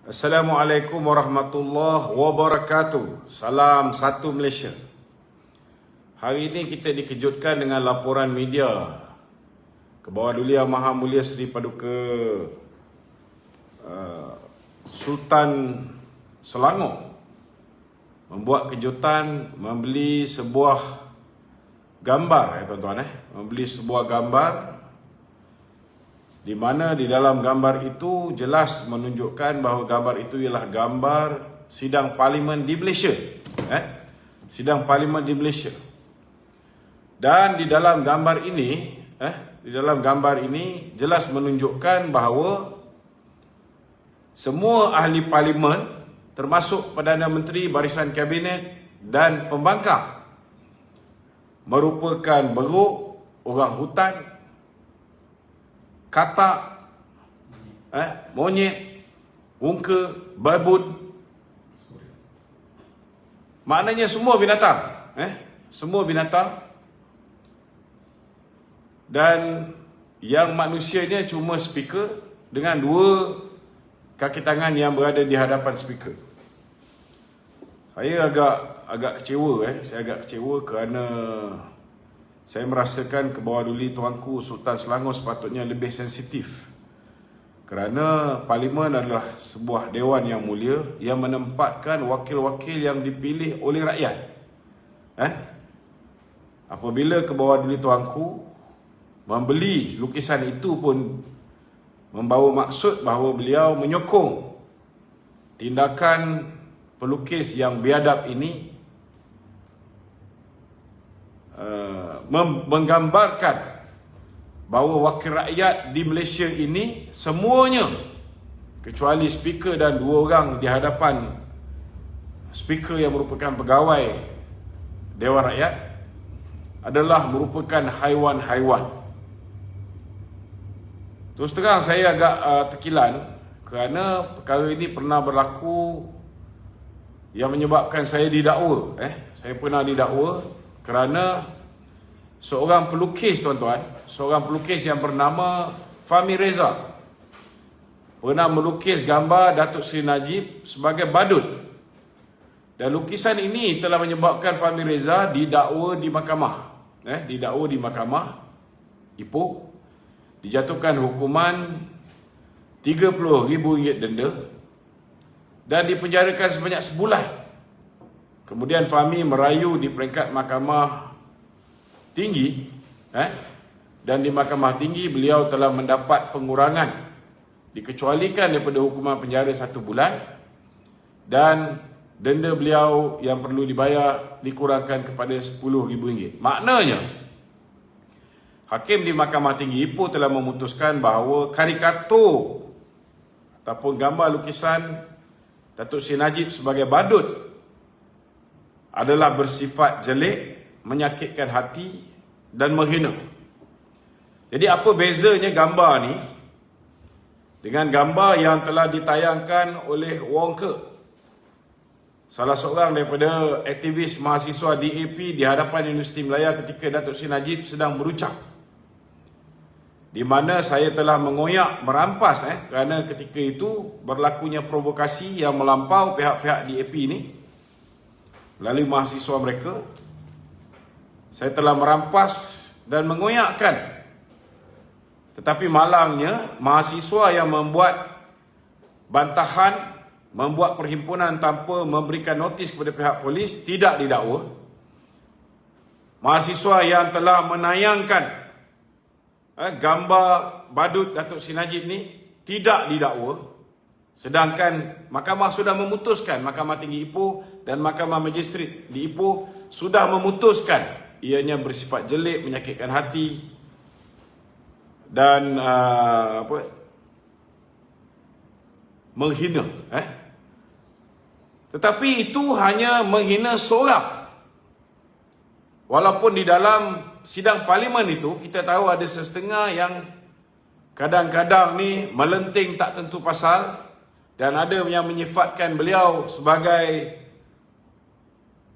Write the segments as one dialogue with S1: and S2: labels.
S1: Assalamualaikum warahmatullahi wabarakatuh. Salam satu Malaysia. Hari ini kita dikejutkan dengan laporan media Kebawah Yang Maha Mulia Seri Paduka Sultan Selangor membuat kejutan membeli sebuah gambar, tuan-tuan, membeli sebuah gambar di mana di dalam gambar itu jelas menunjukkan bahawa gambar itu ialah gambar sidang parlimen di Malaysia. Sidang parlimen di Malaysia. Dan di dalam gambar ini, jelas menunjukkan bahawa semua ahli parlimen termasuk Perdana Menteri, Barisan Kabinet dan pembangkang merupakan beruk, orang hutan, katak, monyet, ungka, babun. Maknanya semua binatang. Semua binatang. Dan yang manusianya cuma speaker dengan dua kaki tangan yang berada di hadapan speaker. Saya agak kecewa. Saya agak kecewa kerana saya merasakan Kebawah Tuanku Sultan Selangor sepatutnya lebih sensitif. Kerana parlimen adalah sebuah dewan yang mulia yang menempatkan wakil-wakil yang dipilih oleh rakyat. Apabila Kebawah Tuanku membeli lukisan itu pun membawa maksud bahawa beliau menyokong tindakan pelukis yang biadab ini, menggambarkan bahawa wakil rakyat di Malaysia ini semuanya kecuali speaker dan dua orang di hadapan speaker yang merupakan pegawai Dewan Rakyat adalah merupakan haiwan-haiwan. Terus terang saya agak terkilan kerana perkara ini pernah berlaku yang menyebabkan saya didakwa. Saya pernah didakwa kerana seorang pelukis, tuan-tuan, seorang pelukis yang bernama Fahmi Reza pernah melukis gambar Datuk Seri Najib sebagai badut. Dan lukisan ini telah menyebabkan Fahmi Reza didakwa di mahkamah. Didakwa di mahkamah Ipoh, dijatuhkan hukuman RM30,000 denda dan dipenjarakan sebanyak sebulan. Kemudian Fahmi merayu di peringkat mahkamah tinggi, dan di mahkamah tinggi beliau telah mendapat pengurangan, dikecualikan daripada hukuman penjara 1 bulan dan denda beliau yang perlu dibayar dikurangkan kepada RM10,000. Maknanya hakim di mahkamah tinggi Ipoh telah memutuskan bahawa karikatur ataupun gambar lukisan Datuk Seri Najib sebagai badut adalah bersifat jelek, menyakitkan hati dan menghina. Jadi apa bezanya gambar ni dengan gambar yang telah ditayangkan oleh Wongke, salah seorang daripada aktivis mahasiswa DAP di hadapan Universiti Malaya ketika Datuk Seri Najib sedang berucap, di mana saya telah mengoyak, merampas kerana ketika itu berlakunya provokasi yang melampau pihak-pihak DAP ini melalui mahasiswa mereka. Saya telah merampas dan mengoyakkan. Tetapi malangnya, mahasiswa yang membuat bantahan, membuat perhimpunan tanpa memberikan notis kepada pihak polis tidak didakwa. Mahasiswa yang telah menayangkan gambar badut Datuk Seri Najib ni tidak didakwa. Sedangkan mahkamah sudah memutuskan, Mahkamah Tinggi Ipoh dan Mahkamah Magistrat di Ipoh sudah memutuskan ianya bersifat jelek, menyakitkan hati dan menghina. Tetapi itu hanya menghina seorang. Walaupun di dalam sidang parlimen itu kita tahu ada setengah yang kadang-kadang ni melenting tak tentu pasal dan ada yang menyifatkan beliau sebagai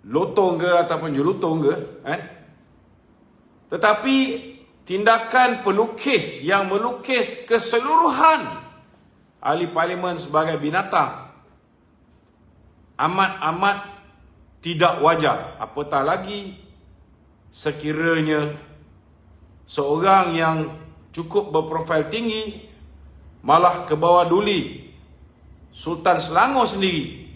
S1: lotong ke ataupun julutong ke. Tetapi tindakan pelukis yang melukis keseluruhan ahli parlimen sebagai binatang amat-amat tidak wajar. Apatah lagi sekiranya seorang yang cukup berprofil tinggi malah ke bawah duli Sultan Selangor sendiri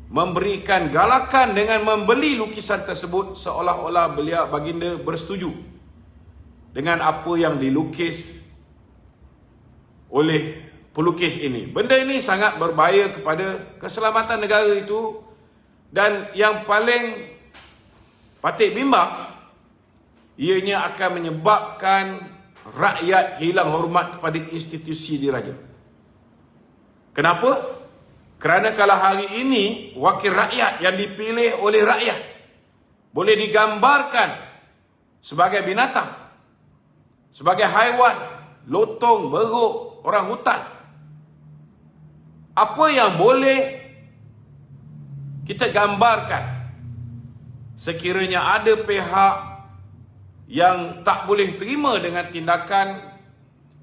S1: memberikan galakan dengan membeli lukisan tersebut, seolah-olah beliau baginda bersetuju dengan apa yang dilukis oleh pelukis ini. Benda ini sangat berbahaya kepada keselamatan negara itu, dan yang paling patut bimbang, ianya akan menyebabkan rakyat hilang hormat kepada institusi diraja. Kenapa? Kerana kalau hari ini wakil rakyat yang dipilih oleh rakyat boleh digambarkan sebagai binatang, sebagai haiwan, lotong, beruk, orang hutan, apa yang boleh kita gambarkan sekiranya ada pihak yang tak boleh terima dengan tindakan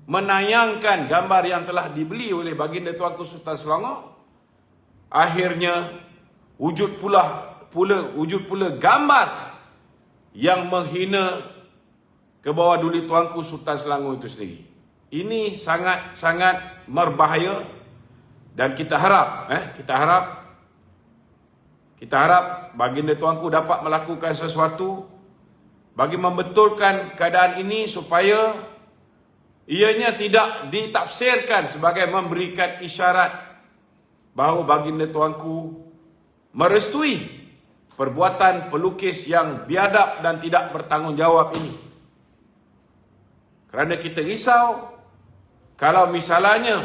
S1: menayangkan gambar yang telah dibeli oleh baginda Tuanku Sultan Selangor, akhirnya wujud pula gambar yang menghina ke bawah duli Tuanku Sultan Selangor itu sendiri. Ini sangat-sangat berbahaya, dan kita harap baginda Tuanku dapat melakukan sesuatu bagi membetulkan keadaan ini supaya ianya tidak ditafsirkan sebagai memberikan isyarat bahawa baginda Tuanku merestui perbuatan pelukis yang biadab dan tidak bertanggungjawab ini. Kerana kita risau kalau misalnya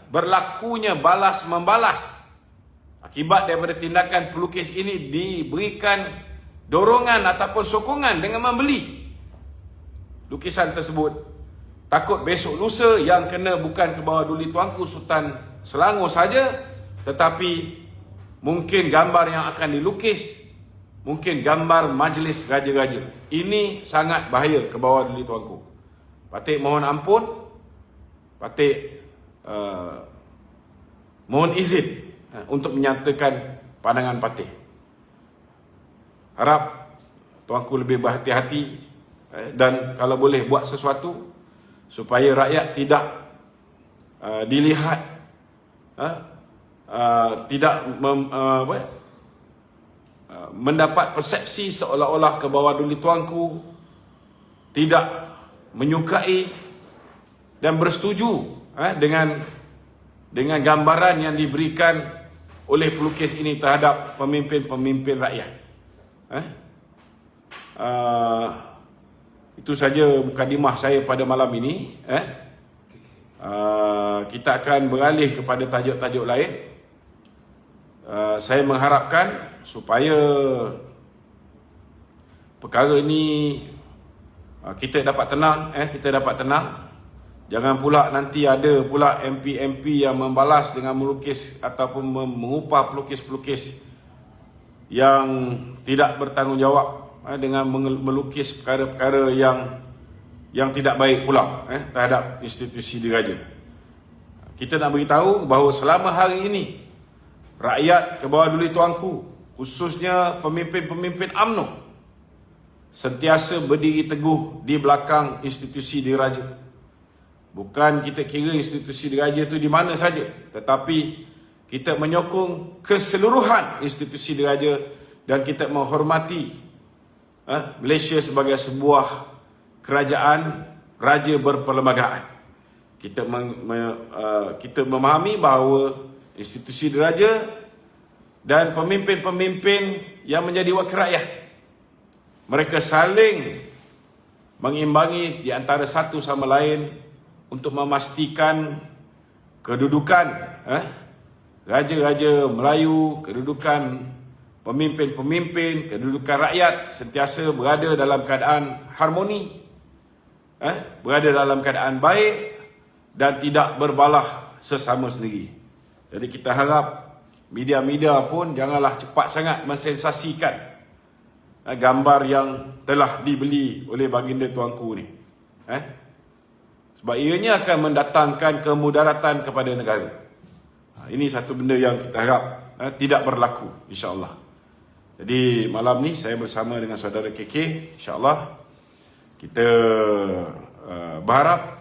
S1: berlakunya balas membalas akibat daripada tindakan pelukis ini diberikan dorongan ataupun sokongan dengan membeli lukisan tersebut. Takut besok lusa yang kena bukan ke bawah duli Tuanku Sultan Selangor saja, tetapi mungkin gambar yang akan dilukis, mungkin gambar majlis raja-raja. Ini sangat bahaya ke bawah duli Tuanku. Patut mohon ampun, patut mohon izin untuk menyatakan pandangan patut. Harap Tuanku lebih berhati-hati dan kalau boleh buat sesuatu supaya rakyat tidak dilihat tidak mendapat persepsi seolah-olah ke bawah duli Tuanku tidak menyukai dan bersetuju dengan gambaran yang diberikan oleh pelukis ini terhadap pemimpin-pemimpin rakyat. Itu saja mukadimah saya pada malam ini. Kita akan beralih kepada tajuk-tajuk lain. Saya mengharapkan supaya perkara ini kita dapat tenang. Jangan pula nanti ada pula MP-MP yang membalas dengan melukis ataupun mengupah pelukis-pelukis yang tidak bertanggungjawab dengan melukis perkara-perkara yang tidak baik pula terhadap institusi diraja. Kita nak beritahu bahawa selama hari ini rakyat ke bawah duli Tuanku, khususnya pemimpin-pemimpin UMNO, sentiasa berdiri teguh di belakang institusi diraja. Bukan kita kira institusi diraja itu di mana saja, tetapi kita menyokong keseluruhan institusi diraja dan kita menghormati Malaysia sebagai sebuah kerajaan raja berperlembagaan. Kita memahami bahawa institusi diraja dan pemimpin-pemimpin yang menjadi wakil rakyat, mereka saling mengimbangi di antara satu sama lain untuk memastikan kedudukan raja-raja Melayu, kedudukan pemimpin-pemimpin, kedudukan rakyat sentiasa berada dalam keadaan harmoni, berada dalam keadaan baik dan tidak berbalah sesama sendiri. Jadi kita harap media-media pun janganlah cepat sangat mensensasikan gambar yang telah dibeli oleh baginda Tuanku ni. Sebab ianya akan mendatangkan kemudaratan kepada negara. Ini satu benda yang kita harap tidak berlaku, insya-Allah. Jadi malam ni saya bersama dengan saudara KK, insya-Allah kita berharap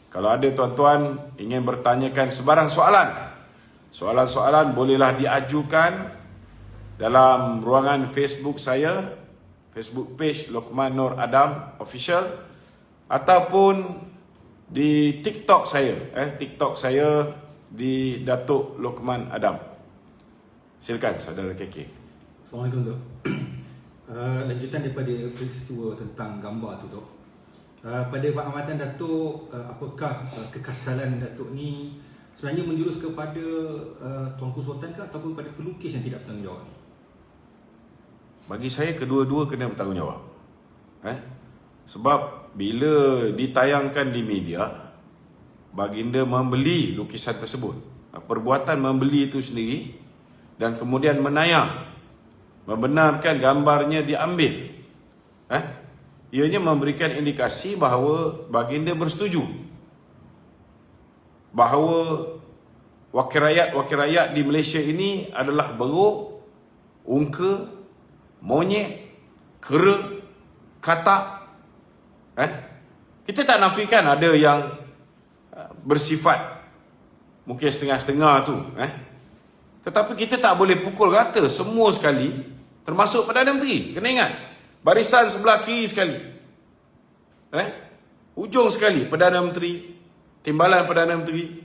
S1: kalau ada tuan-tuan ingin bertanyakan sebarang soalan bolehlah diajukan dalam ruangan Facebook saya, Facebook page Luqman Nur Adam Official, ataupun di TikTok saya di Datuk Luqman Adam. Silakan saudara KK.
S2: Assalamualaikum Tok. Lanjutan daripada peristiwa tentang gambar tu Tok. Pada pengamatan Datuk, apakah kekasalan Datuk ni sebenarnya menjurus kepada Tuanku Sultan ke ataupun pada pelukis yang tidak bertanggungjawab ni?
S1: Bagi saya kedua-dua kena bertanggungjawab. Sebab bila ditayangkan di media, baginda membeli lukisan tersebut. Perbuatan membeli itu sendiri dan kemudian menayang, membenarkan gambarnya diambil. Ianya memberikan indikasi bahawa baginda bersetuju bahawa wakil rakyat di Malaysia ini adalah beruk, ungka, monyet, kera, katak. Kita tak nafikan ada yang bersifat mungkin setengah-setengah tu. Tetapi kita tak boleh pukul rata semua sekali, termasuk Perdana Menteri. Kena ingat, barisan sebelah kiri sekali, ujung sekali Perdana Menteri, timbalan Perdana Menteri,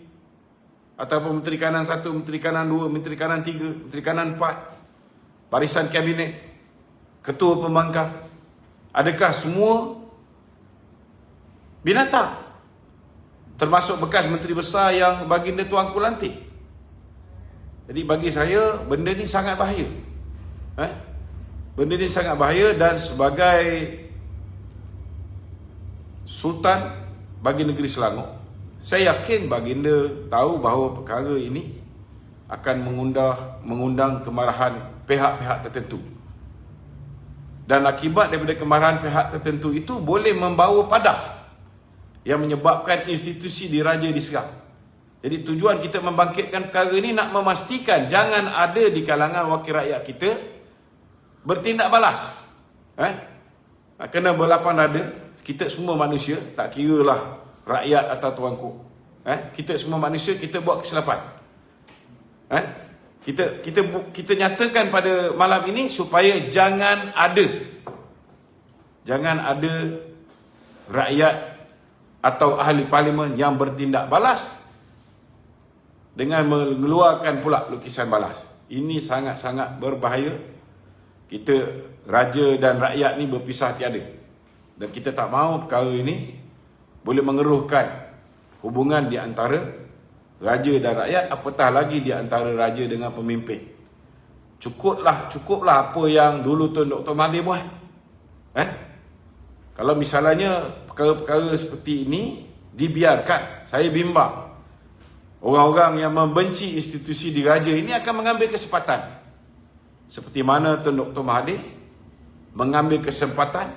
S1: ataupun Menteri Kanan 1, Menteri Kanan 2, Menteri Kanan 3, Menteri Kanan 4, barisan Kabinet, Ketua Pembangkang. Adakah semua binatang? Termasuk bekas Menteri Besar yang baginda Tuanku lantik. Jadi bagi saya benda ni sangat bahaya. Benda ni sangat bahaya, dan sebagai Sultan bagi negeri Selangor, saya yakin baginda tahu bahawa perkara ini akan mengundang kemarahan pihak-pihak tertentu. Dan akibat daripada kemarahan pihak tertentu itu boleh membawa padah yang menyebabkan institusi diraja diserang. Jadi tujuan kita membangkitkan perkara ini nak memastikan jangan ada di kalangan wakil rakyat kita bertindak balas. Kena berlapang dada. Kita semua manusia, tak kira lah rakyat atau tuanku. Kita semua manusia, kita buat kesilapan. Kita nyatakan pada malam ini supaya jangan ada rakyat atau ahli parlimen yang bertindak balas dengan mengeluarkan pula lukisan balas. Ini sangat-sangat berbahaya. Kita, raja dan rakyat ni berpisah tiada. Dan kita tak mahu perkara ini boleh mengeruhkan hubungan di antara raja dan rakyat, apatah lagi di antara raja dengan pemimpin. Cukuplah apa yang dulu Tun Dr. Mahathir buat. Kalau misalnya perkara-perkara seperti ini dibiarkan, saya bimbang orang-orang yang membenci institusi diraja ini akan mengambil kesempatan. Seperti mana Tun Dr. Mahathir mengambil kesempatan,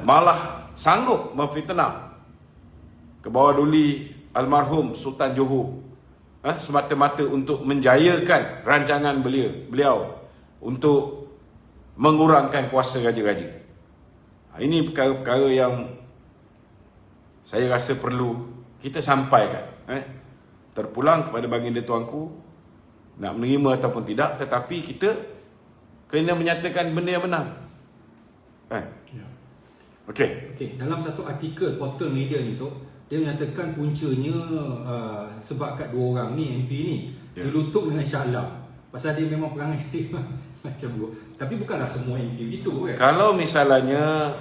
S1: malah sanggup memfitnah ke bawah duli almarhum Sultan Johor, semata-mata untuk menjayakan rancangan beliau untuk mengurangkan kuasa raja-raja. Ini perkara-perkara yang saya rasa perlu kita sampaikan. Terpulang kepada baginda tuanku, nak menerima ataupun tidak, tetapi kita kena menyatakan benda yang benar. Okey.
S2: Dalam satu artikel portal media ni tu, dia menyatakan puncanya sebab kat dua orang ni, MP ni, dilutuk dengan Shah Alam. Pasal dia memang perangai dia macam buruk. Tapi bukanlah semua MP begitu kan?
S1: Kalau misalnya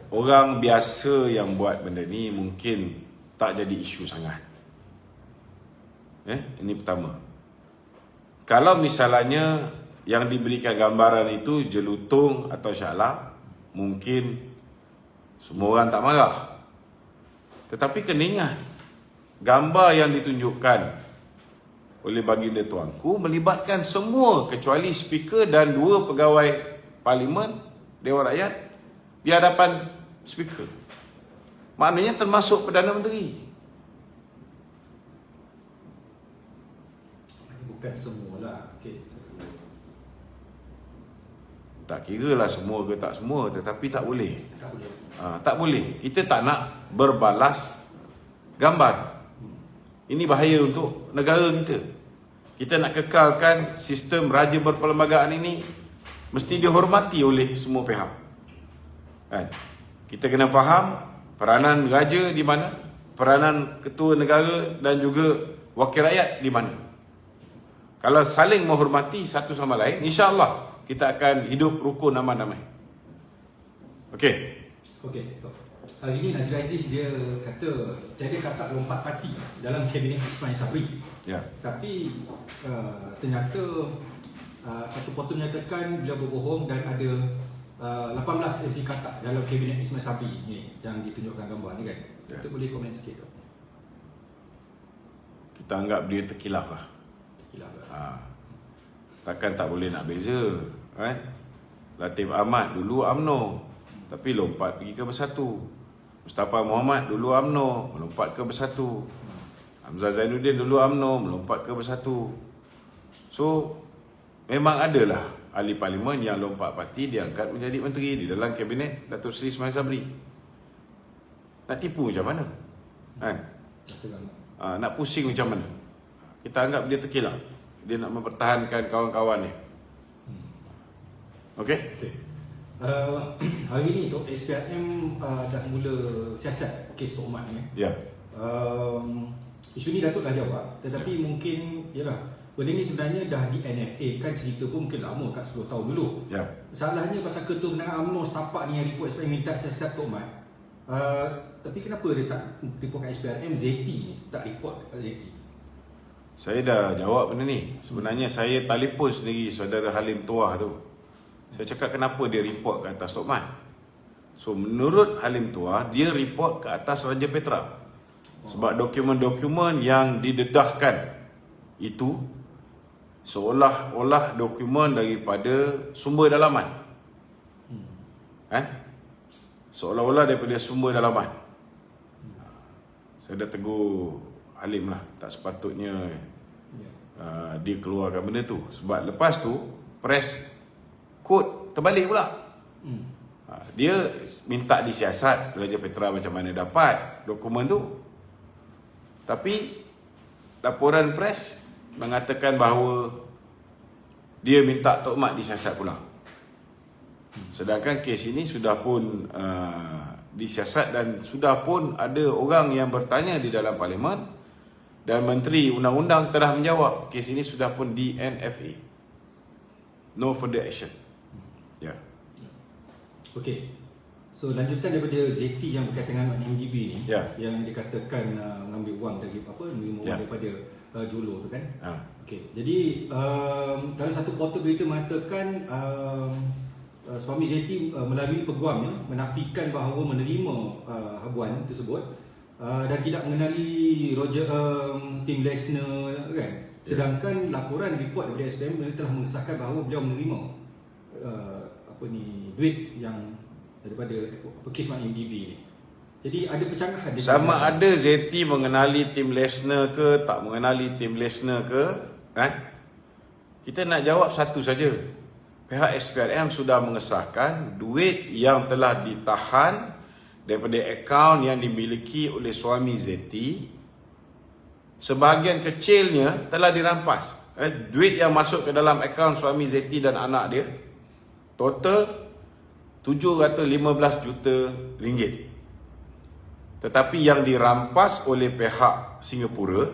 S1: orang biasa yang buat benda ni, mungkin tak jadi isu sangat. Ini pertama. Kalau misalnya yang diberikan gambaran itu Jelutung atau Shah Alam, mungkin semua orang tak marah. Tetapi kena ingat, gambar yang ditunjukkan oleh baginda tuanku melibatkan semua kecuali speaker dan 2 pegawai parlimen, Dewan Rakyat di hadapan speaker. maknanya termasuk Perdana Menteri.
S2: Bukan semualah. Okey.
S1: Tak kira lah semua ke tak semua, tetapi tak boleh.
S2: Tak boleh.
S1: Tak boleh. Kita tak nak berbalas gambar. Ini bahaya untuk negara kita. Kita nak kekalkan sistem raja berperlembagaan ini mesti dihormati oleh semua pihak. Kan? Kita kena faham peranan raja di mana, peranan ketua negara dan juga wakil rakyat di mana. Kalau saling menghormati satu sama lain, insya-Allah kita akan hidup rukun aman damai. Okey.
S2: Okey. Hari ini Nazir Aziz dia kata tiada kata lompat parti dalam kabinet Ismail Sabri.
S1: Ya.
S2: Tapi ternyata satu portal menyatakan beliau berbohong dan ada 18 MP kata dalam kabinet Ismail Sabri ni yang ditunjukkan gambar ni kan.
S1: Ya.
S2: Kita boleh komen sikit tak?
S1: Kita anggap dia terkilaf lah.
S2: Sekilap lah.
S1: Takkan tak boleh nak beza, kan? Latif Ahmad dulu UMNO, tapi lompat pergi ke Bersatu. Mustafa Muhammad dulu UMNO, melompat ke Bersatu. Hamzah Zainuddin dulu UMNO, melompat ke Bersatu. So, memang adalah ahli parlimen yang lompat parti diangkat menjadi menteri di dalam kabinet Datuk Seri Ismail Sabri. Nak tipu macam mana? Kan? Nak pusing macam mana? Kita anggap dia terkilap. Dia nak mempertahankan kawan-kawan ni. Okey?
S2: Okay. Hari ni tu SPRM dah mula siasat kes Tok Mat ni.
S1: Ya.
S2: Isu ni Datuk dah jawab, tetapi mungkin yalah, benda ni sebenarnya dah di NFA kan, cerita pun mungkin lama kat 10 tahun dulu.
S1: Ya.
S2: Salahnya pasal ketua menang UMNO setapak ni yang report SPRM minta siasat Tok Mat. Tapi kenapa dia tak report kat SPRM, ZT ni tak report kat ZT?
S1: Saya dah jawab benda ni. Sebenarnya saya telefon sendiri saudara Halim Tuah tu. Saya cakap kenapa dia report ke atas Tok Mat. So menurut Halim Tuah, dia report ke atas Raja Petra. Sebab dokumen-dokumen yang didedahkan itu seolah-olah dokumen daripada sumber dalaman. Seolah-olah daripada sumber dalaman. Saya dah tegur Halim lah, tak sepatutnya dia keluarkan benda tu. Sebab lepas tu press kod terbalik pula. Dia minta disiasat Raja Petra macam mana dapat dokumen tu. Tapi laporan press mengatakan bahawa dia minta Tok Mat disiasat pula. Sedangkan kes ini sudah pun disiasat dan sudah pun ada orang yang bertanya di dalam parlimen dan Menteri Undang-Undang telah menjawab kes ini sudah pun di NFA. No further action. Ya.
S2: Okey. So lanjutan daripada ZT yang berkaitan dengan MDB ni, yang dikatakan mengambil wang dari menerima wang daripada Jolo tu kan. Okey. Jadi dalam satu portal berita mengatakan suami ZT melalui peguamnya menafikan bahawa menerima habuan tersebut dan tidak mengenali Roger Tim Lesner kan. Sedangkan laporan report daripada SPM telah mengesahkan bahawa beliau menerima duit yang daripada kes MDB ni. Jadi ada pencanggahan
S1: sama ada ZT mengenali Tim Lesner ke tak mengenali Tim Lesner ke, kan? Kita nak jawab satu saja. Pihak SPRM sudah mengesahkan duit yang telah ditahan daripada akaun yang dimiliki oleh suami ZT, sebahagian kecilnya telah dirampas. Duit yang masuk ke dalam akaun suami ZT dan anak dia total 715 juta ringgit. Tetapi yang dirampas oleh pihak Singapura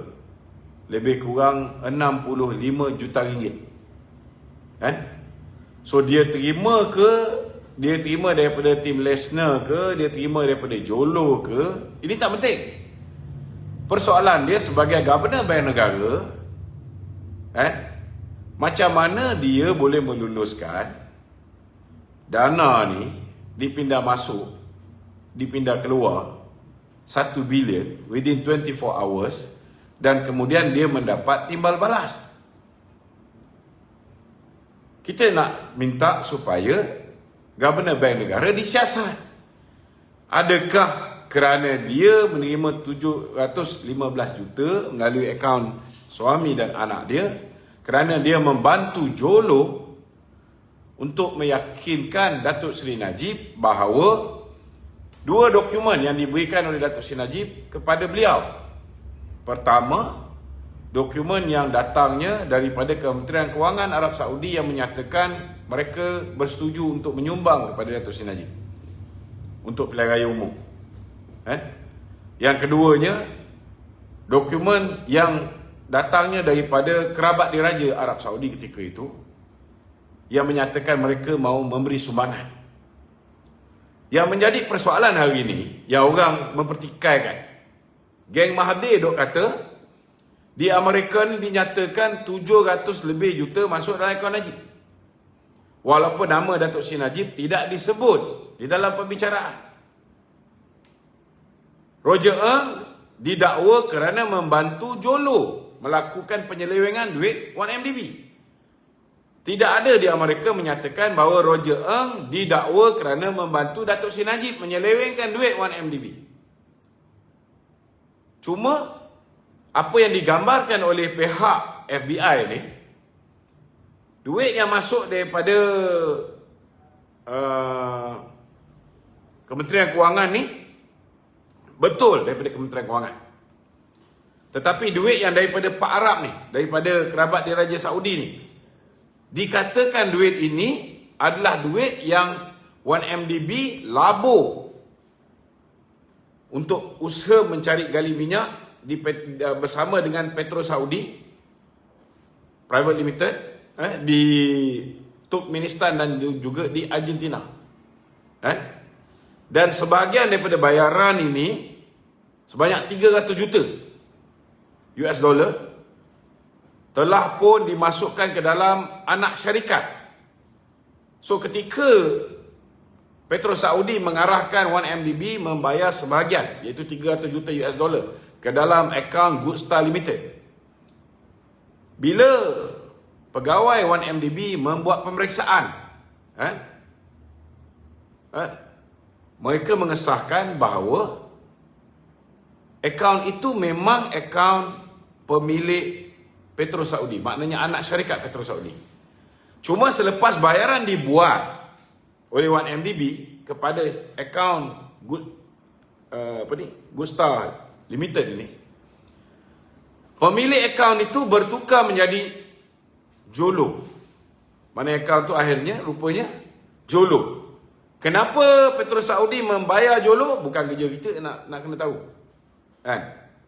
S1: lebih kurang 65 juta ringgit. So dia terima ke, dia terima daripada Tim Lesner ke, dia terima daripada Jolo ke, ini tak penting. Persoalan dia sebagai Governor Bank Negara, macam mana dia boleh meluluskan dana ni dipindah masuk, dipindah keluar 1 bilion within 24 hours dan kemudian dia mendapat timbal balas. Kita nak minta supaya Governor Bank Negara disiasat. Adakah kerana dia menerima 715 juta melalui akaun suami dan anak dia, kerana dia membantu Jolo untuk meyakinkan Datuk Seri Najib bahawa dua dokumen yang diberikan oleh Datuk Seri Najib kepada beliau. Pertama, dokumen yang datangnya daripada Kementerian Kewangan Arab Saudi yang menyatakan mereka bersetuju untuk menyumbang kepada Datuk Seri Najib untuk pilihan raya umum. Yang keduanya, dokumen yang datangnya daripada kerabat diraja Arab Saudi ketika itu yang menyatakan mereka mahu memberi sumbangan. Yang menjadi persoalan hari ini, yang orang mempertikaikan, geng Mahathir dok kata di Amerika ni dinyatakan 700 lebih juta masuk dalam akaun Najib, walaupun nama Datuk Seri Najib tidak disebut di dalam pembicaraan. Roger Ng didakwa kerana membantu Jolo melakukan penyelewengan duit 1MDB. Tidak ada di Amerika menyatakan bahawa Roger Ng didakwa kerana membantu Datuk Seri Najib menyelewengkan duit 1MDB. Cuma apa yang digambarkan oleh pihak FBI ni, duit yang masuk daripada Kementerian Kewangan ni betul daripada Kementerian Kewangan. Tetapi duit yang daripada Pak Arab ni, daripada kerabat diraja Saudi ni, dikatakan duit ini adalah duit yang 1MDB labur untuk usaha mencari gali minyak bersama dengan Petro Saudi Private Limited di Turkmenistan dan juga di Argentina. Dan sebahagian daripada bayaran ini sebanyak 300 juta US dollar telah pun dimasukkan ke dalam anak syarikat. So ketika Petro Saudi mengarahkan 1MDB membayar sebahagian, iaitu 300 juta US dollar ke dalam akaun Good Star Limited, bila pegawai 1MDB membuat pemeriksaan, mereka mengesahkan bahawa akaun itu memang akaun pemilik Petro Saudi, maknanya anak syarikat Petro Saudi. Cuma selepas bayaran dibuat oleh 1MDB kepada akaun Good Star Limited ini, pemilik akaun itu bertukar menjadi Jolo. Mana akaun itu akhirnya rupanya Jolo. Kenapa Petro Saudi membayar Jolo? Bukan kerja kita nak kena tahu.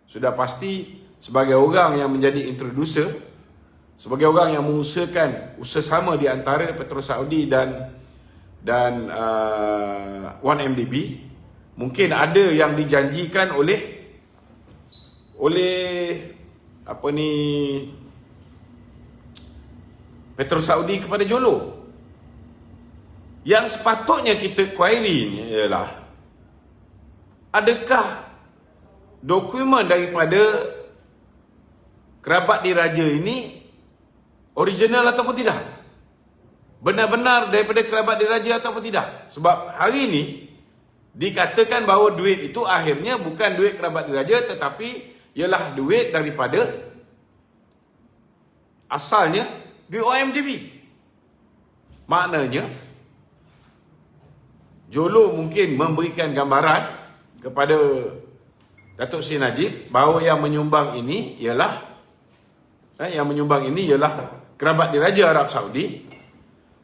S1: Sudah pasti sebagai orang yang menjadi introducer, sebagai orang yang mengusahakan usaha sama di antara Petro Saudi dan 1MDB, mungkin ada yang dijanjikan oleh Petro Saudi kepada Jolo. Yang sepatutnya kita query ialah, adakah dokumen daripada kerabat diraja ini original ataupun tidak? Benar-benar daripada kerabat diraja ataupun tidak? Sebab hari ini dikatakan bahawa duit itu akhirnya bukan duit kerabat diraja, tetapi ialah duit daripada asalnya duit OMDB. Maknanya Jolo mungkin memberikan gambaran kepada Datuk Seri Najib bahawa yang menyumbang ini ialah kerabat diraja Arab Saudi,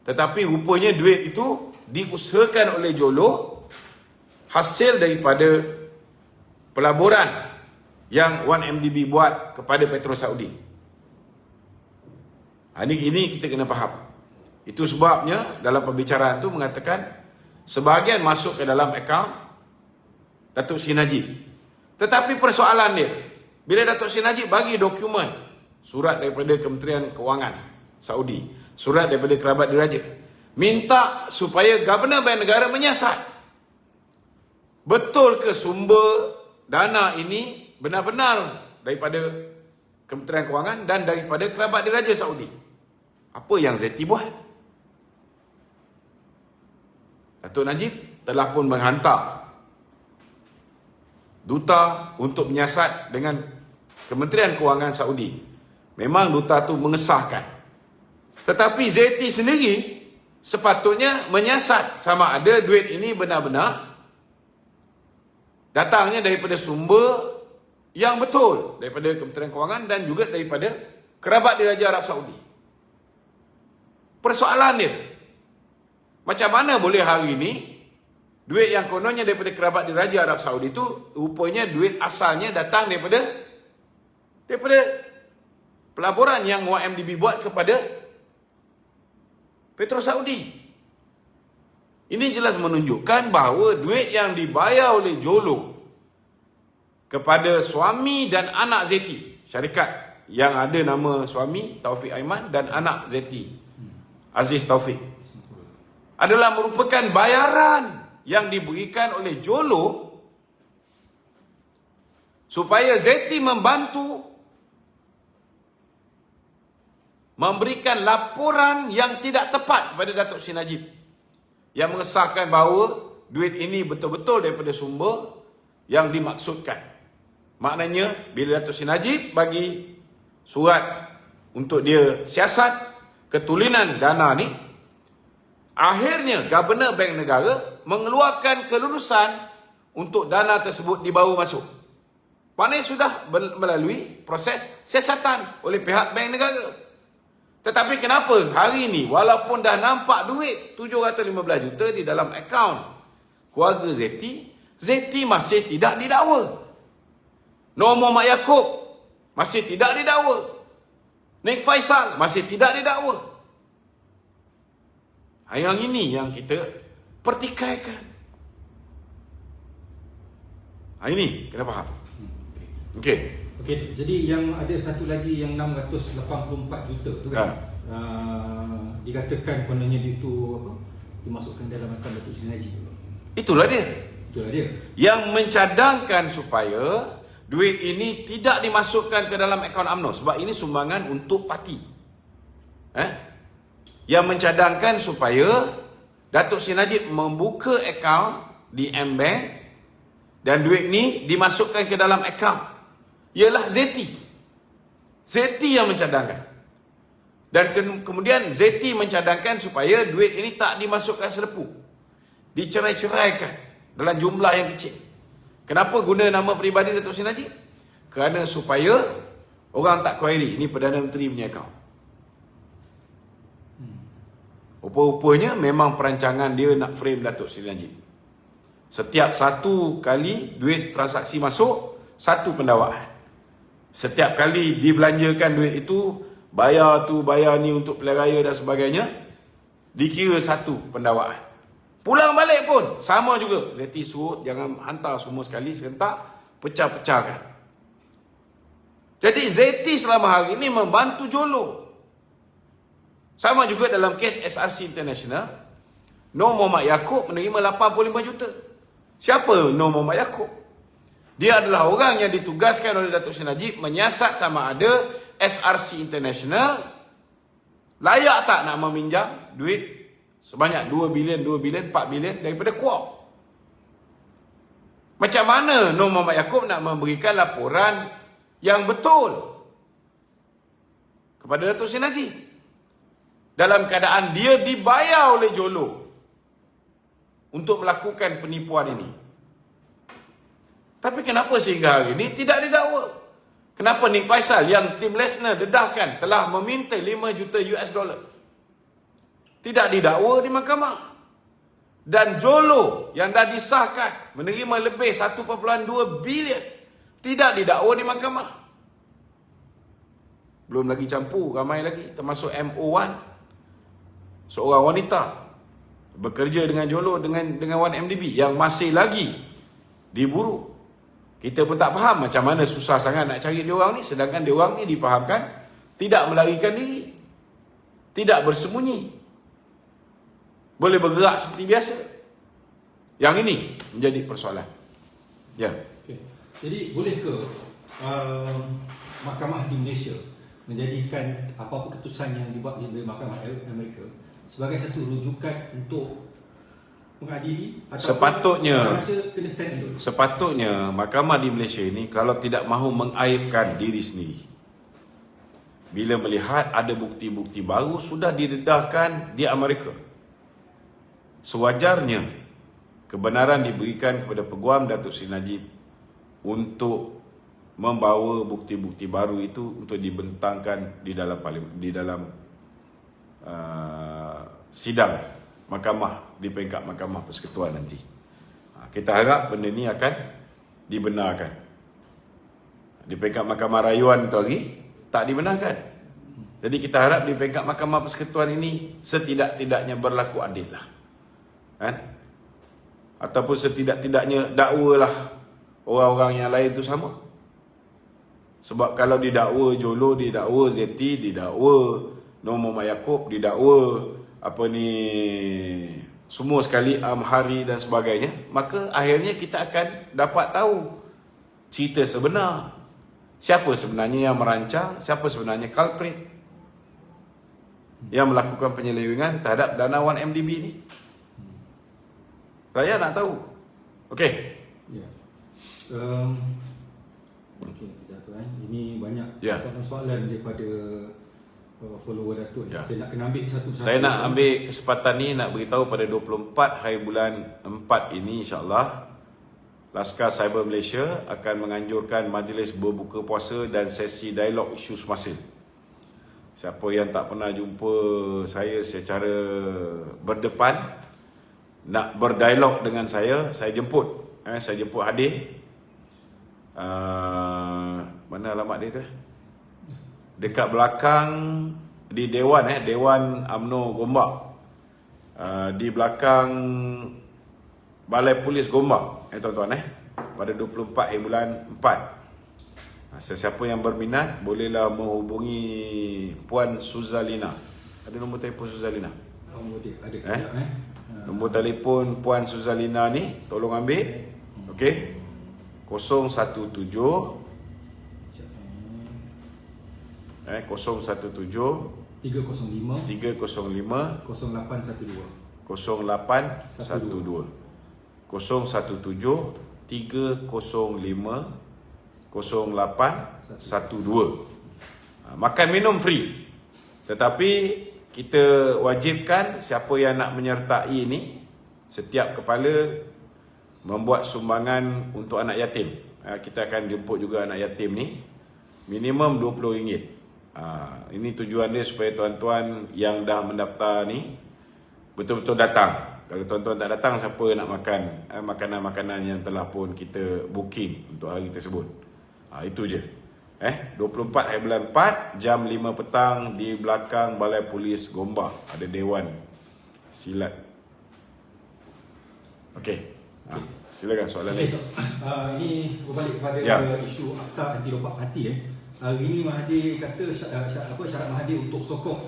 S1: tetapi rupanya duit itu diusahakan oleh Jolo hasil daripada pelaburan yang 1MDB buat kepada Petro Saudi. Ini kita kena faham. Itu sebabnya dalam pembicaraan itu mengatakan sebahagian masuk ke dalam akaun Datuk Seri Najib. Tetapi persoalan dia, bila Datuk Seri Najib bagi dokumen, surat daripada Kementerian Kewangan Saudi, surat daripada kerabat diraja, minta supaya Governor Bank Negara menyiasat betul ke sumber dana ini benar-benar daripada Kementerian Kewangan dan daripada kerabat diraja Saudi. Apa yang Zeti buat? Datuk Najib telah pun menghantar duta untuk menyiasat dengan Kementerian Kewangan Saudi. Memang duta tu mengesahkan. Tetapi ZT sendiri sepatutnya menyiasat sama ada duit ini benar-benar datangnya daripada sumber yang betul, daripada Kementerian Kewangan dan juga daripada kerabat diraja Arab Saudi. Persoalan dia, macam mana boleh hari ini duit yang kononnya daripada kerabat diraja Arab Saudi itu rupanya duit asalnya datang daripada pelaburan yang YMDB buat kepada Petro Saudi. Ini jelas menunjukkan bahawa duit yang dibayar oleh Jolo kepada suami dan anak ZT, syarikat yang ada nama suami Taufik Aiman dan anak ZT Aziz Taufik, adalah merupakan bayaran yang diberikan oleh Jolo supaya ZT membantu memberikan laporan yang tidak tepat kepada Datuk Seri Najib yang mengesahkan bahawa duit ini betul-betul daripada sumber yang dimaksudkan. Maknanya bila Datuk Seri Najib bagi surat untuk dia siasat ketulinan dana ni, akhirnya Governor Bank Negara mengeluarkan kelulusan untuk dana tersebut dibawa masuk. Maknanya sudah melalui proses siasatan oleh pihak Bank Negara. Tetapi kenapa hari ini walaupun dah nampak duit 715 juta di dalam akaun keluarga ZT masih tidak didakwa. Nur Muhammad Yaakob masih tidak didakwa. Nik Faisal masih tidak didakwa. Yang ini yang kita pertikaikan. Ini kena faham. Okey.
S2: Okey, jadi yang ada satu lagi yang 684 juta tu kan. Dikatakan kononnya itu apa? Dimasukkan dalam akaun Datuk Seri Najib.
S1: Itulah dia. Yang mencadangkan supaya duit ini tidak dimasukkan ke dalam akaun UMNO sebab ini sumbangan untuk parti. Yang mencadangkan supaya Datuk Seri Najib membuka akaun di M-Bank dan duit ni dimasukkan ke dalam akaun ialah ZT. ZT yang mencadangkan. Dan kemudian ZT mencadangkan supaya duit ini tak dimasukkan selepu. Dicerai-ceraikan dalam jumlah yang kecil. Kenapa guna nama peribadi Datuk Seri Najib? Kerana supaya orang tak query, ini Perdana Menteri punya akaun. Rupa-rupanya memang perancangan dia nak frame Datuk Seri Najib. Setiap satu kali duit transaksi masuk, satu pendakwaan. Setiap kali dibelanjakan duit itu, bayar tu, bayar ni untuk pilihan raya dan sebagainya, dikira satu pendakwaan. Pulang balik pun sama juga. ZT suruh jangan hantar semua sekali serentak, pecah-pecahkan. Jadi ZT selama hari ini membantu Jolo. Sama juga dalam kes SRC International, Nur Muhammad Yaakob menerima 85 juta. Siapa Nur Muhammad Yaakob? Dia adalah orang yang ditugaskan oleh Datuk Seri Najib menyiasat sama ada SRC International layak tak nak meminjam duit sebanyak 2 bilion, 4 bilion daripada Kuok. Macam mana Nur Muhammad Yaakob nak memberikan laporan yang betul kepada Datuk Seri Najib dalam keadaan dia dibayar oleh Jolo untuk melakukan penipuan ini? Tapi kenapa sehingga hari ini tidak didakwa? Kenapa Nik Faisal yang tim Lesnar dedahkan telah meminta 5 juta US dollar tidak didakwa di mahkamah? Dan Jolo yang dah disahkan menerima lebih 1.2 bilion tidak didakwa di mahkamah. Belum lagi campur ramai lagi, termasuk MO1, seorang wanita bekerja dengan Jolo dengan 1MDB yang masih lagi diburu. Kita pun tak faham macam mana susah sangat nak cari dia orang ni, sedangkan dia orang ni difahamkan tidak melarikan diri, tidak bersembunyi, boleh bergerak seperti biasa. Yang ini menjadi persoalan. Ya.
S2: Okay. Jadi boleh ke mahkamah di Malaysia menjadikan apa-apa keputusan yang dibuat oleh mahkamah Amerika sebagai satu rujukan untuk mengadili ataupun
S1: Sepatutnya.
S2: rasa kena stand alone?
S1: Sepatutnya mahkamah di Malaysia ini kalau tidak mahu mengaibkan diri sendiri, bila melihat ada bukti-bukti baru sudah didedahkan di Amerika, sewajarnya kebenaran diberikan kepada Peguam Datuk Seri Najib untuk membawa bukti-bukti baru itu untuk dibentangkan di dalam sidang mahkamah di peringkat Mahkamah Persekutuan nanti. Kita harap benda ni akan dibenarkan. Di peringkat Mahkamah Rayuan tu hari tak dibenarkan. Jadi kita harap di peringkat Mahkamah Persekutuan ini setidak-tidaknya berlaku adil lah. Kan? Ataupun setidak-tidaknya dakwalah orang-orang yang lain tu sama. Sebab kalau didakwa Jolo, didakwa Zeti, didakwa Nur Muhammad Yaakob, didakwa semua sekali Amhari dan sebagainya, maka akhirnya kita akan dapat tahu cerita sebenar. Siapa sebenarnya yang merancang, siapa sebenarnya culprit yang melakukan penyelewengan terhadap dana 1MDB ni. Saya nak tahu. Okey.
S2: Ya. Okey, kejap ini banyak
S1: Ya.
S2: soalan daripada follower Datuk.
S1: Ya.
S2: Saya nak kena ambil satu-satu.
S1: Saya nak ambil kesempatan ni nak beritahu pada 24 hari bulan 4 ini insya-Allah Laskar Cyber Malaysia akan menganjurkan majlis berbuka puasa dan sesi dialog isu semasa. Siapa yang tak pernah jumpa saya secara berdepan nak berdialog dengan saya jemput. Saya jemput hadir. Mana alamat dia tu? Dekat belakang di Dewan Dewan UMNO Gombak. Di belakang Balai Polis Gombak tuan-tuan pada 24 hari bulan 4. Sesiapa yang berminat bolehlah menghubungi Puan Suzalina. Ada nombor telefon Suzalina?
S2: Nombor dia ada.
S1: Nombor telefon Puan Suzalina ni tolong ambil. Okey. 017 017
S2: 305
S1: 305
S2: 0812
S1: 0812 017 305 0812. Makan minum free. Tetapi kita wajibkan siapa yang nak menyertai ini, setiap kepala membuat sumbangan untuk anak yatim. Kita akan jemput juga anak yatim ni minimum RM20. Ini tujuan dia supaya tuan-tuan yang dah mendaftar ni betul-betul datang. Kalau tuan-tuan tak datang, siapa nak makan makanan-makanan yang telah pun kita booking untuk hari tersebut. Itu je. 24 hari bulan 4 jam 5 petang di belakang Balai Polis Gombak ada Dewan Silat. Okey. Silakan soalan lain.
S2: Ini berbalik kepada isu Akta Anti Lompat Parti. Hari ini Mahathir kata syarat Mahathir untuk sokong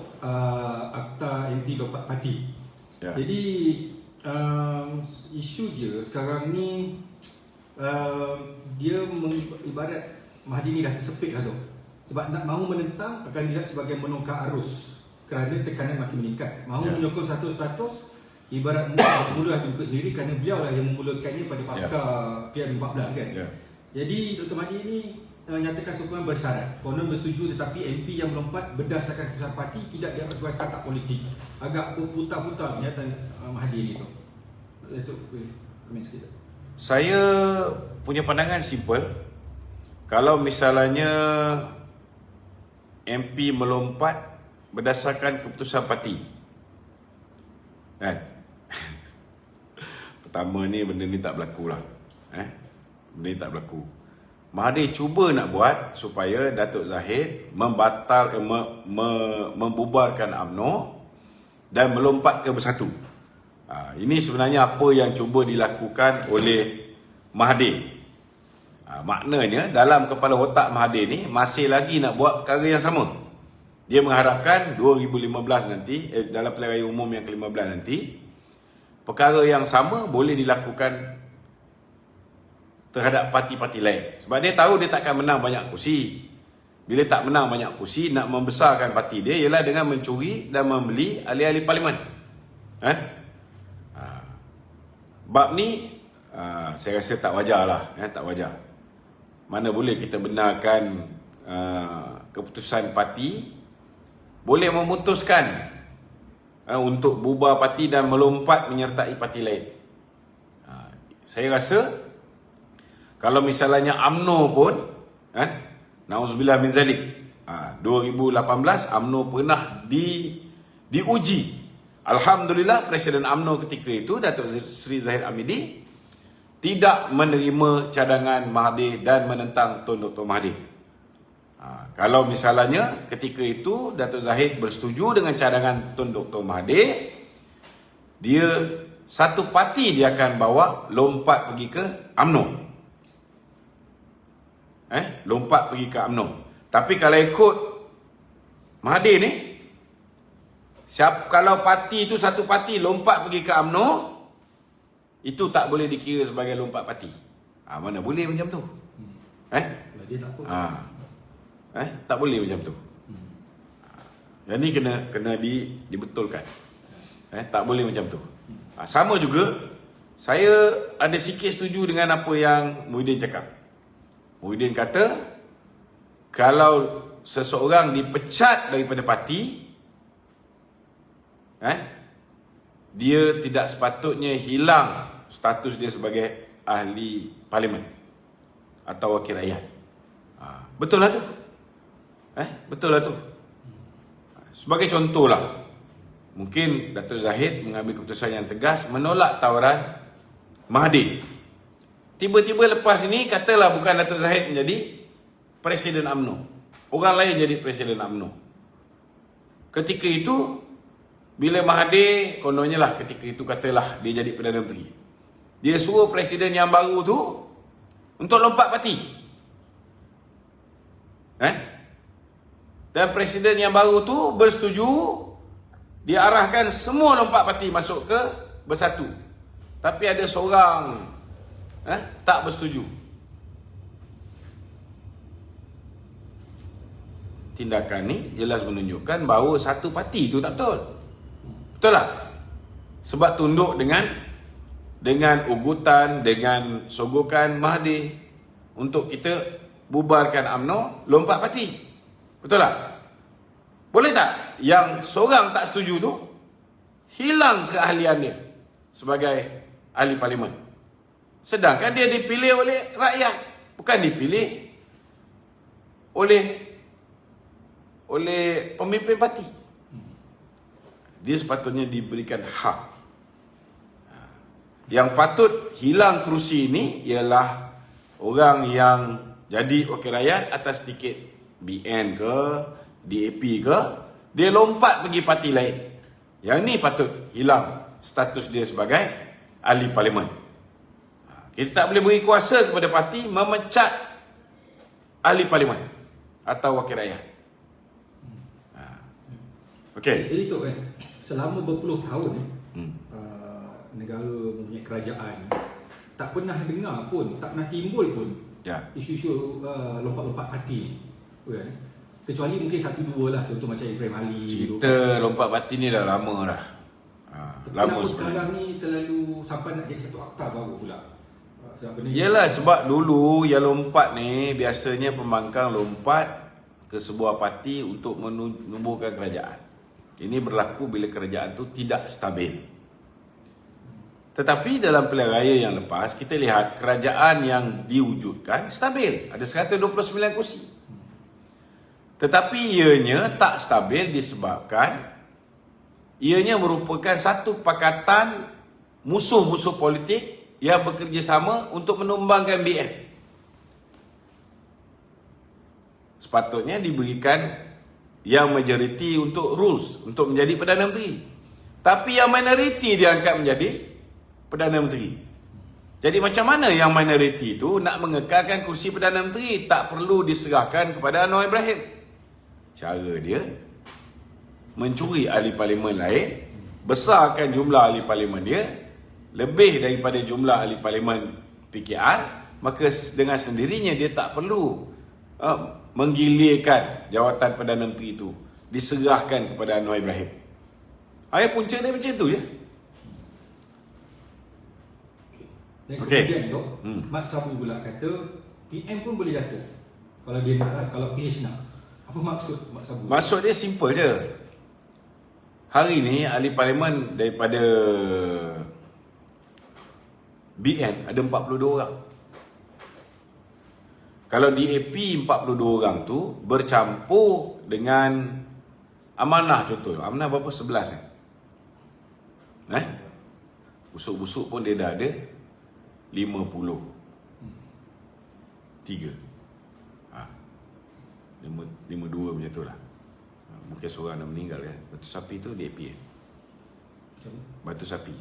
S2: Akta Anti Lompat Parti.
S1: Ya.
S2: Jadi isu dia sekarang ni dia ibarat Mahathir ni dah tersepit lah tu. Sebab nak mahu menentang akan dilihat sebagai menongkar arus kerana tekanan makin meningkat. Mahu menyokong 100% ibarat mula dibuka sendiri kerana beliau lah yang memulakannya pada pasca PR14 kan. Jadi Dr. Mahathir ni nyatakan sokongan bersyarat. Konon bersetuju tetapi MP yang melompat berdasarkan keputusan parti tidak dianggap sebagai katak politik. Agak putar-putar pernyataan Mahathir ni tu. Datuk boleh komen sikit.
S1: Saya punya pandangan simple. Kalau misalnya MP melompat berdasarkan keputusan parti, kan? Pertama ni benda ni tak berlaku lah. Benda ni tak berlaku. Mahathir cuba nak buat supaya Datuk Zahid membubarkan UMNO dan melompat ke Bersatu. Ini sebenarnya apa yang cuba dilakukan oleh Mahathir. Maknanya dalam kepala otak Mahathir ni masih lagi nak buat perkara yang sama. Dia mengharapkan 2015 nanti dalam pilihan raya umum yang ke-15 nanti perkara yang sama boleh dilakukan terhadap parti-parti lain. Sebab dia tahu dia takkan menang banyak kursi. Bila tak menang banyak kursi, nak membesarkan parti dia ialah dengan mencuri dan membeli ahli-ahli parlimen. bab ni saya rasa tak wajar lah, tak wajar. Mana boleh kita benarkan keputusan parti boleh memutuskan untuk bubar parti dan melompat menyertai parti lain. Saya rasa kalau misalnya UMNO pun, na'udzubillah min zalik, 2018 UMNO pernah diuji. Alhamdulillah Presiden UMNO ketika itu, Datuk Seri Zahid Hamidi, tidak menerima cadangan Mahathir dan menentang Tun Dr. Mahathir. Kalau misalnya ketika itu Datuk Zahid bersetuju dengan cadangan Tun Dr. Mahathir, dia satu parti dia akan bawa lompat pergi ke UMNO. Lompat pergi ke UMNO. Tapi kalau ikut Mahathir ni, kalau parti itu satu parti lompat pergi ke UMNO, itu tak boleh dikira sebagai lompat parti. Mana boleh macam tu?
S2: Dia tak apa.
S1: Tak boleh macam tu. Yang ni kena dibetulkan. Tak boleh macam tu. Sama juga, saya ada sikit setuju dengan apa yang Muhyiddin cakap. Muhyiddin kata, kalau seseorang dipecat daripada parti, dia tidak sepatutnya hilang status dia sebagai ahli parlimen atau wakil rakyat. Betul lah tu. Betul lah tu. Sebagai contohlah, mungkin Datuk Zahid mengambil keputusan yang tegas menolak tawaran Mahathir. Tiba-tiba lepas ini, katalah bukan Datuk Zahid menjadi Presiden UMNO, orang lain jadi Presiden UMNO. Ketika itu, bila Mahathir, kononnya lah ketika itu katalah dia jadi Perdana Menteri, dia suruh Presiden yang baru tu untuk lompat parti. Dan Presiden yang baru tu bersetuju, dia arahkan semua lompat parti masuk ke Bersatu. Tapi ada seorang tak bersetuju. Tindakan ni jelas menunjukkan bahawa satu parti tu tak betul. Betul tak? Sebab tunduk dengan ugutan, dengan sogokan Mahathir untuk kita bubarkan UMNO, lompat parti. Betul tak? Boleh tak yang seorang tak setuju tu hilang keahlian dia sebagai ahli parlimen? Sedangkan dia dipilih oleh rakyat, bukan dipilih oleh pemimpin parti. Dia sepatutnya diberikan hak. Yang patut hilang kerusi ini ialah orang yang jadi wakil rakyat atas tiket BN ke, DAP ke, dia lompat pergi parti lain. Yang ni patut hilang status dia sebagai ahli parlimen. Kita tak boleh beri kuasa kepada parti memecat ahli parlimen atau wakil rakyat. Okey.
S2: Jadi tu selama berpuluh tahun negara mempunyai kerajaan, tak pernah dengar pun, tak pernah timbul pun isu-isu lompat-lompat parti. Kecuali mungkin satu dua lah, contoh macam Ibrahim Ali.
S1: Cerita lompat parti ni dah lama dah. Lama
S2: sebenarnya. Sekarang ni terlalu sampai nak jadi satu akta baru pula.
S1: Yelah, sebab dulu yang lompat ni biasanya pembangkang lompat ke sebuah parti untuk menumbuhkan kerajaan. Ini berlaku bila kerajaan tu tidak stabil. Tetapi dalam pilihan raya yang lepas, kita lihat kerajaan yang diwujudkan stabil. Ada 129 kursi. Tetapi ianya tak stabil disebabkan ianya merupakan satu pakatan musuh-musuh politik yang bekerjasama untuk menumbangkan BN. Sepatutnya diberikan yang majoriti untuk rules, untuk menjadi Perdana Menteri. Tapi yang minoriti diangkat menjadi Perdana Menteri. Jadi macam mana yang minoriti itu nak mengekalkan kursi Perdana Menteri? Tak perlu diserahkan kepada Anwar Ibrahim. Cara dia mencuri ahli parlimen lain, besarkan jumlah ahli parlimen dia, lebih daripada jumlah ahli parlimen PKR, maka dengan sendirinya dia tak perlu menggilirkan jawatan Perdana Menteri itu diserahkan kepada Anwar Ibrahim. Punca dia macam tu je.
S2: Dan
S1: Okey.
S2: kemudian dok, Mat Sabu pula kata PM pun boleh jatuh kalau dia nak, kalau PH nak. Apa maksud Mat Sabu?
S1: Maksud dia simple je. Hari ni ahli parlimen daripada BN ada 42 orang. Kalau DAP 42 orang tu bercampur dengan Amanah contoh. Amanah berapa? 11 Busuk-busuk pun dia dah ada 53. 52 macam tu lah. Mungkin seorang dah meninggal kan. Batu Sapi tu DAP Batu Sapi.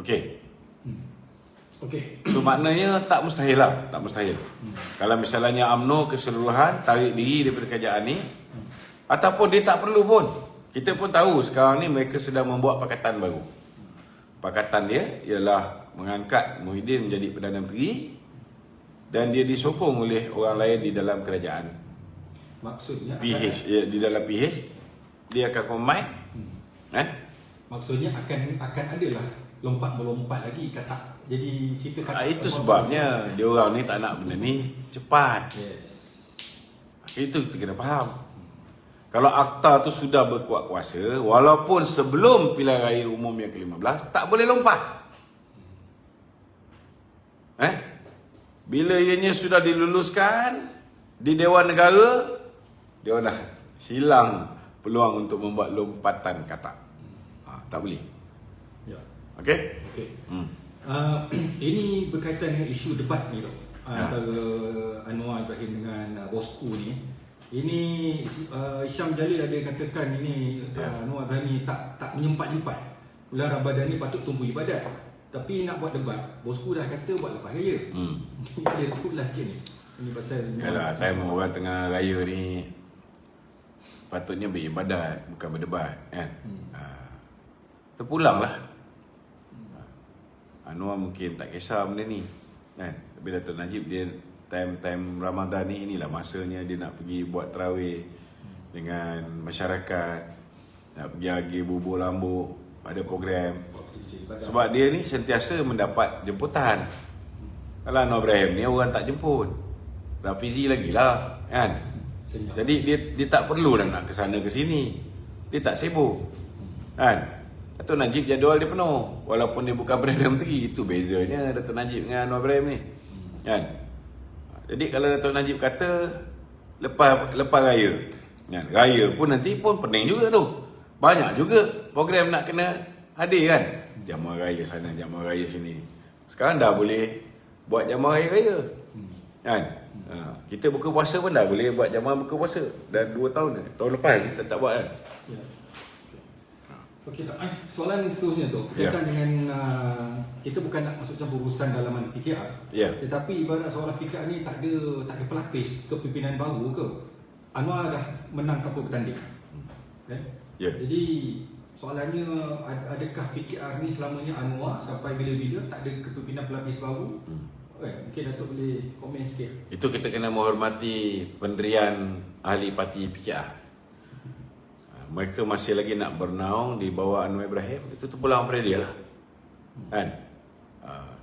S1: Okey.
S2: Okey.
S1: So maknanya tak mustahil lah. Tak mustahil. Kalau misalnya UMNO keseluruhan tarik diri daripada kerajaan ni, ataupun dia tak perlu pun. Kita pun tahu sekarang ni mereka sedang membuat pakatan baru. Pakatan dia ialah mengangkat Muhyiddin menjadi Perdana Menteri dan dia disokong oleh orang lain di dalam kerajaan.
S2: Maksudnya
S1: PH, ya, di dalam PH dia akan combine.
S2: Maksudnya akan adalah lompat-melompat lagi kata. Jadi cerita kata
S1: Itu sebabnya dia orang ni tak nak benda ni cepat.
S2: Yes.
S1: Itu kita kena faham. Kalau akta tu sudah berkuat kuasa, walaupun sebelum pilihan raya umum yang ke-15, tak boleh lompat. Bila ianya sudah diluluskan di Dewan Negara, dia dah hilang peluang untuk membuat lompatan kata. Tak boleh.
S2: Ya.
S1: Okey?
S2: Okey. Ini berkaitan dengan isu debat ni dok. Antara Anwar Ibrahim dengan Bosku ni. Ini Hisham Jalil ada katakan ini Anwar Ibrahim ni tak menyempat-nyempat. Bulan Ramadan ni patut tumpu ibadat. Tapi nak buat debat, Bosku dah kata buat lepas raya. Dia tulas sikit ni. Ini pasal
S1: yalah, time orang tengah raya ni patutnya beribadat, bukan berdebat kan. Terpulang lah. Anwar mungkin tak kisah benda ni kan. Tapi Datuk Najib dia time Ramadan ni, inilah masanya dia nak pergi buat tarawih dengan masyarakat, nak pergi agi bubur lambuk, ada program. Sebab dia ni sentiasa mendapat jemputan. Kalau Anwar Ibrahim ni orang tak jemput, Rafizi lagi lah kan.
S2: Senyap.
S1: Jadi dia tak perlu dah nak ke sana ke sini. Dia tak sibuk kan. Datuk Najib jadual dia penuh, walaupun dia bukan Perdana Menteri. Itu bezanya Datuk Najib dengan Anwar Ibrahim ni kan. Jadi kalau Datuk Najib kata lepas raya kan, raya pun nanti pun pening juga tu. Banyak juga program nak kena hadir kan. Jamuan raya sana, jamuan raya sini. Sekarang dah boleh buat jamuan raya kan. Kita buka puasa pun dah boleh buat jamuan buka puasa. Dah 2 tahun dah. Tahun lepas kita tak buat kan.
S2: Ya. Okey tak. Soalan seterusnya tu berkaitan dengan kita bukan nak masuk campur urusan dalaman PKR. Tetapi ibarat soalan PKR ni tak ada pelapis kepimpinan baru ke. Anwar dah menang tanpa bertanding. Kan? Jadi soalannya adakah PKR ni selamanya Anwar sampai bila-bila tak ada kepimpinan pelapis baru? Mungkin Datuk boleh komen sikit.
S1: Itu kita kena menghormati pendirian ahli parti PKR. Mereka masih lagi nak bernaung di bawah Anwar Ibrahim. Itu terpulang pada dia lah kan.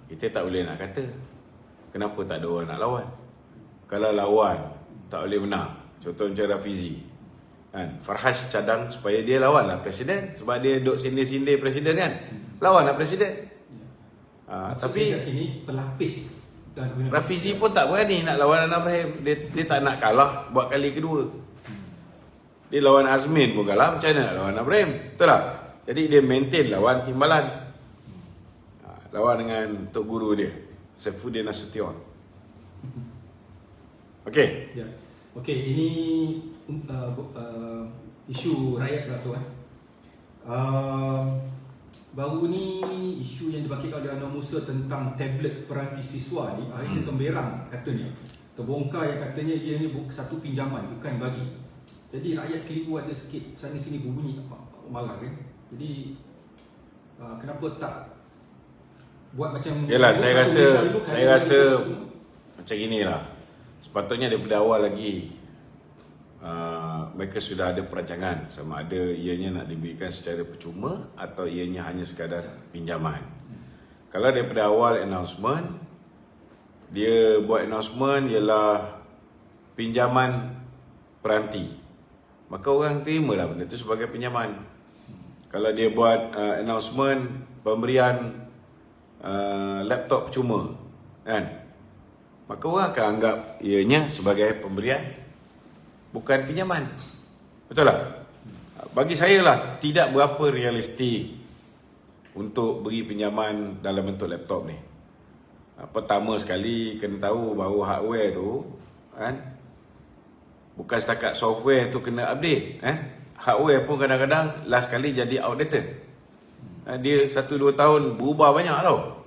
S1: Kita tak boleh nak kata kenapa tak ada orang nak lawan. Kalau lawan tak boleh menang, contoh macam Rafizi kan, Farhas cadang supaya dia lawan lah Presiden. Sebab dia duduk sindir-sindir Presiden kan, lawan lah Presiden. Tapi
S2: kat sini pelapis
S1: Rafizi pun tak berani nak lawan Anwar Ibrahim. Dia tak nak kalah buat kali kedua. Dia lawan Azmin pun kalah, macam mana nak lawan Ibrahim? Betul tak? Jadi dia maintain lawan timbalan. Lawan dengan Tok Guru dia, Saifuddin Nasution. Okey.
S2: Ya. Okey, ini isu rakyat pula tu baru ni isu yang dibangkitkan oleh Anwar Musa tentang tablet peranti siswa ni hari ini temberang katanya. Terbongkar yang katanya ia ni satu pinjaman bukan bagi. Jadi rakyat keliru ada sikit sana sini berbunyi marah kan. Jadi kenapa tak buat macam
S1: yalah, saya rasa macam inilah. Sepatutnya daripada awal lagi mereka sudah ada perancangan sama ada ianya nak diberikan secara percuma atau ianya hanya sekadar pinjaman. Kalau daripada awal announcement, dia buat announcement ialah pinjaman peranti, maka orang terimalah benda itu sebagai pinjaman. Kalau dia buat announcement pemberian laptop percuma, kan, maka orang akan anggap ianya sebagai pemberian, bukan pinjaman. Betul tak? Bagi saya lah, tidak berapa realistik untuk beri pinjaman dalam bentuk laptop ni. Pertama sekali kena tahu bahawa hardware tu, kan, bukan setakat software tu kena update, hardware pun kadang-kadang last kali jadi outdated. Dia 1-2 tahun berubah banyak tau.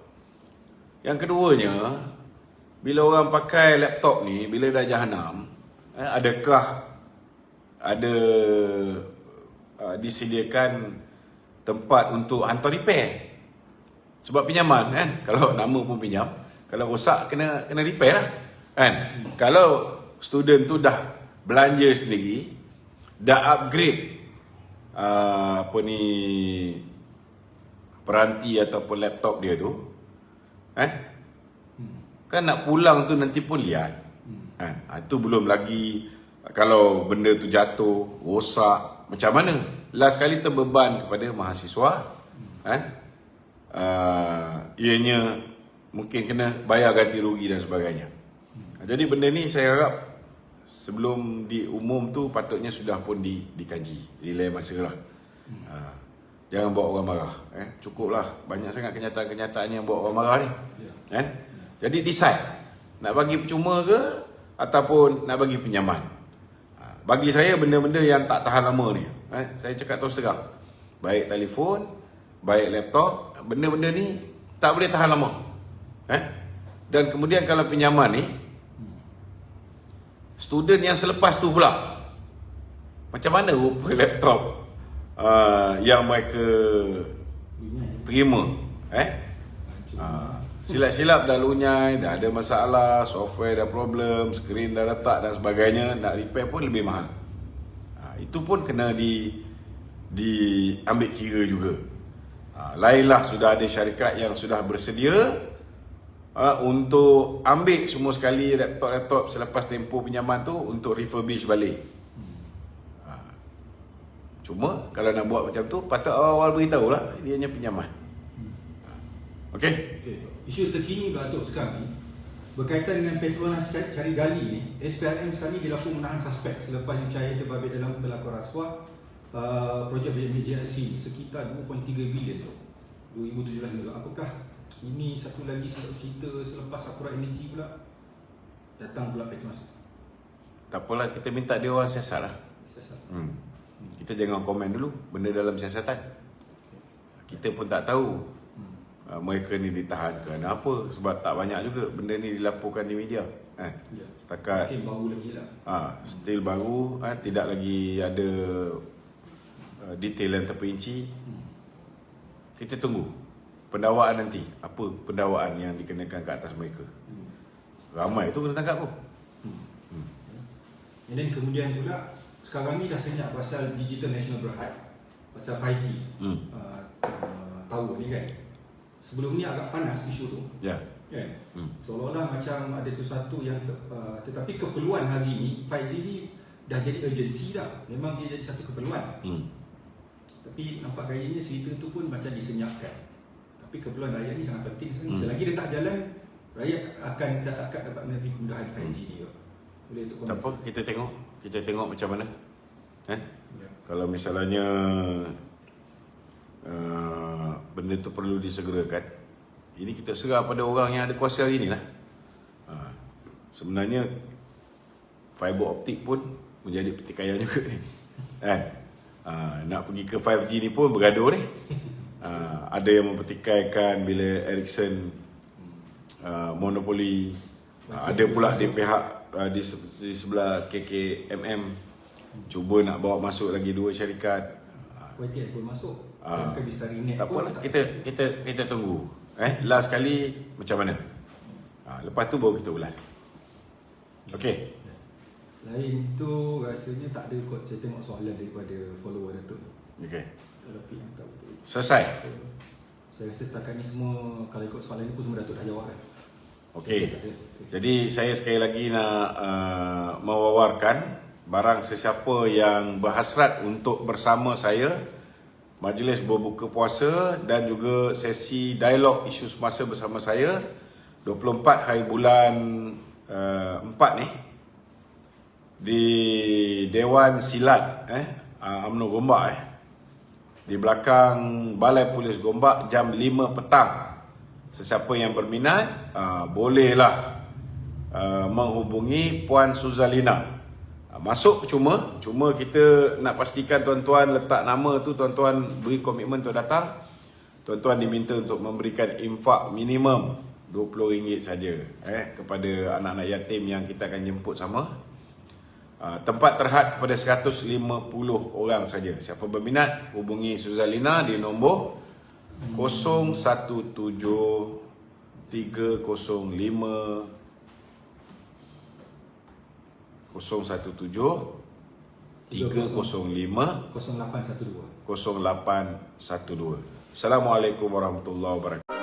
S1: Yang keduanya, bila orang pakai laptop ni, bila dah jahanam, adakah ada disediakan tempat untuk hantar repair? Sebab pinjaman, kan, kalau nama pun pinjam, kalau rosak kena repair lah, kan. Kalau student tu dah belanja sendiri, dah upgrade peranti ataupun laptop dia tu, kan nak pulang tu nanti pun lihat, itu belum lagi kalau benda tu jatuh, rosak, macam mana? Last kali terbeban kepada mahasiswa, ianya mungkin kena bayar ganti rugi dan sebagainya. Jadi benda ni saya harap sebelum diumum tu patutnya sudah pun dikaji di lain masa lah. Jangan buat orang marah. Cukuplah, banyak sangat kenyataan-kenyataan yang buat orang marah ni. Jadi decide, nak bagi percuma ke ataupun nak bagi pinjaman. Bagi saya benda-benda yang tak tahan lama ni, saya cakap terus terang, baik telefon, baik laptop, benda-benda ni tak boleh tahan lama. Dan kemudian kalau pinjaman ni, student yang selepas tu pula, macam mana rupa laptop yang mereka terima? Silap-silap dah lunyai, dah ada masalah, software dah problem, skrin dah retak dan sebagainya, nak repair pun lebih mahal. Itu pun kena diambil kira juga. Lainlah sudah ada syarikat yang sudah bersedia untuk ambil semua sekali laptop-laptop selepas tempoh pinjaman tu untuk refurbish balik. Cuma kalau nak buat macam tu, patut awal-awal beritahu lah dia hanya pinjaman. Okey?
S2: Isu terkini pula Datuk sekarang ni berkaitan dengan Petronas cari gali ni. SPRM sekarang ni dilakukan menahan suspek selepas dicari terlibat dalam pelakon rasuah projek BJRC sekitar 2.3 bilion tu 2017. Apakah ini satu lagi cerita selepas Akurat Energy pula datang pula Petronas?
S1: Tak apalah, kita minta dia orang siasat lah. Kita jangan komen dulu benda dalam siasatan. Kita pun tak tahu mereka ni ditahan kerana apa, sebab tak banyak juga benda ni dilaporkan di media. Setakat
S2: mungkin baru lagi lah.
S1: Still baru, tidak lagi ada detail yang terperinci. Kita tunggu pendakwaan nanti, apa pendakwaan yang dikenakan ke atas mereka. Ramai tu kena tangkap pun.
S2: Dan kemudian pula sekarang ni dah senyap pasal Digital National Berhad, pasal 5G tahun ni kan. Sebelum ni agak panas isu tu, kan? Seolah-olah macam ada sesuatu yang tetapi keperluan hari ni 5G ni dah jadi urgency dah. Memang dia jadi satu keperluan. Tapi nampak gayanya cerita tu pun macam disenyapkan. Tapi keperluan rakyat ni sangat penting sebenarnya. Selagi dia tak jalan, rakyat akan dapat menerima kemudahan 5G ni. Boleh untuk
S1: tak apa, kita tengok macam mana, kan? Kalau misalnya benda tu perlu disegerakan, ini kita serah pada orang yang ada kuasa hari ni lah. Sebenarnya fiber optik pun menjadi pertikaian juga ni, kan? Nak pergi ke 5G ni pun bergaduh ni. Ada yang mempertikaikan bila Ericsson monopoli, ada pula di pihak di sebelah KKMM cuba nak bawa masuk lagi 2 syarikat.
S2: YTL pun masuk.
S1: Tak apalah, kita tunggu. Last kali macam mana? Lepas tu baru kita ulas. Okey.
S2: Lain tu rasanya tak ada kot. Saya tengok soalan daripada follower Datuk.
S1: Okey.
S2: Tapi yang tak betul.
S1: Selesai.
S2: Saya rasa setakat ni semua, kalau ikut soalan ni pun semua Datuk dah jawab dah.
S1: Okey. Jadi saya sekali lagi nak mewawarkan barang sesiapa yang berhasrat untuk bersama saya majlis berbuka puasa dan juga sesi dialog isu semasa bersama saya 24 hari bulan 4 ni di Dewan Silat UMNO Gombak di belakang Balai Polis Gombak jam 5 petang. Sesiapa yang berminat bolehlah menghubungi Puan Suzalina. Masuk cuma kita nak pastikan tuan-tuan letak nama tu, tuan-tuan beri komitmen untuk datang. Tuan-tuan diminta untuk memberikan infak minimum RM20 saja kepada anak-anak yatim yang kita akan jemput sama. Tempat terhad kepada 150 orang saja. Siapa berminat hubungi Suzalina di nombor 017 305 017 305
S2: 0812.
S1: 0812. Assalamualaikum warahmatullahi wabarakatuh.